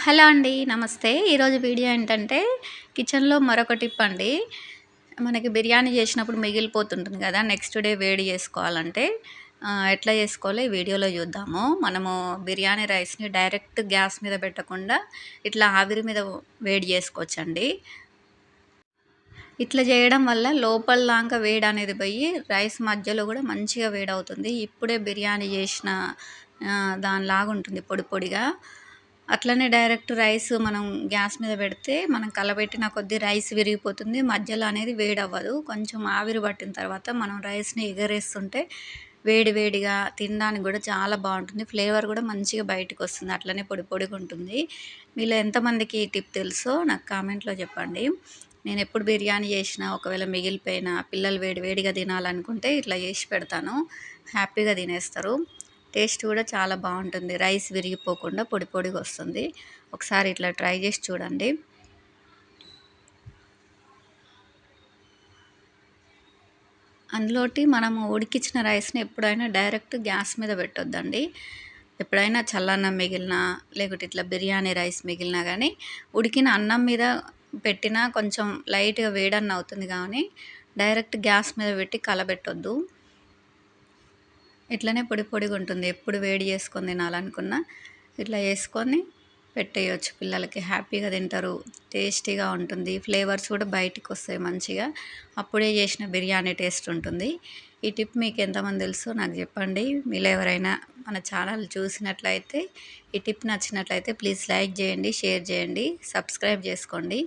Hello అండి. నమస్తే. ఈరోజు వీడియో ఏంటంటే, కిచెన్‌లో మరొక టిప్ అండి. మనకి బిర్యానీ చేసినప్పుడు మిగిలిపోతుంటుంది కదా! నెక్స్ట్ డే వేడి చేసుకోవాలంటే ఎట్లా చేసుకోవాలో ఈ వీడియోలో చూద్దాము. మనము బిర్యానీ రైస్‌ని డైరెక్ట్ గ్యాస్ మీద పెట్టకుండా ఇట్లా ఆవిరి మీద వేడి చేసుకోవచ్చండి. ఇట్లా చేయడం వల్ల లోపల దాకా వేడనేది పోయి రైస్ మధ్యలో కూడా మంచిగా వేడవుతుంది. ఇప్పుడే బిర్యానీ చేసిన దానిలాగుంటుంది పొడి పొడిగా. అట్లనే డైరెక్ట్ రైస్ మనం గ్యాస్ మీద పెడితే మనం కలబెట్టిన కొద్దీ రైస్ విరిగిపోతుంది. మధ్యలో అనేది వేడవ్వదు. కొంచెం ఆవిరి పట్టిన తర్వాత మనం రైస్‌ని ఎగరేస్తుంటే వేడి వేడిగా తినడానికి గూడా చాలా బావుంటుంది. ఫ్లేవర్ గూడా మంచిగా బయటకొస్తుంది. అట్లనే పొడి పొడిగుంటుంది. మీలో ఎంతమందికి ఈ టిప్ తెలుసో నాకు కామెంట్‌లో చెప్పండి. నేనెప్పుడు బిర్యానీ చేసినా ఒకవేళ మిగిలిపోయినా పిల్లలు వేడి వేడిగా తినాలనుకుంటే ఇట్లా చేసి పెడతాను. హ్యాపీగా తినేస్తారు. టేస్ట్ కూడా చాలా బావుంటుంది. రైస్ విరిగిపోకుండా పొడి పొడిగొస్తుంది. ఒకసారి ఇట్లా ట్రై చేసి చూడండి. అందులోటి మనము ఉడికించిన రైస్‌ని ఎప్పుడైనా డైరెక్ట్ గ్యాస్ మీద పెట్టొద్దండి. ఎప్పుడైనా చల్లన్నం మిగిలినా, లేకుంటే ఇట్లా బిర్యానీ రైస్ మిగిలినా గానీ, ఉడికిన అన్నం మీద పెట్టినా కొంచెం లైట్‌గా వేడన్న అవుతుంది గానీ, డైరెక్ట్ గ్యాస్ మీద పెట్టి కలబెట్టొద్దు. ఇట్లనే పొడి పొడిగుంటుంది. ఎప్పుడు వేడి చేసుకొని తినాలనుకున్నా ఇట్లా చేసుకొని పెట్టేయొచ్చు. పిల్లలకి హ్యాపీగా తింటారు. టేస్టీగా ఉంటుంది. ఫ్లేవర్స్ కూడా బయటికొస్తాయి మంచిగా. అప్పుడే చేసిన బిర్యానీ టేస్ట్ ఉంటుంది. ఈ టిప్ మీకు ఎంతమంది తెలుసో నాకు చెప్పండి. మీలో ఎవరైనా మన ఛానల్ చూసినట్లయితే, ఈ టిప్ నచ్చినట్లయితే ప్లీజ్ లైక్ చేయండి, షేర్ చేయండి, సబ్స్క్రైబ్ చేసుకోండి.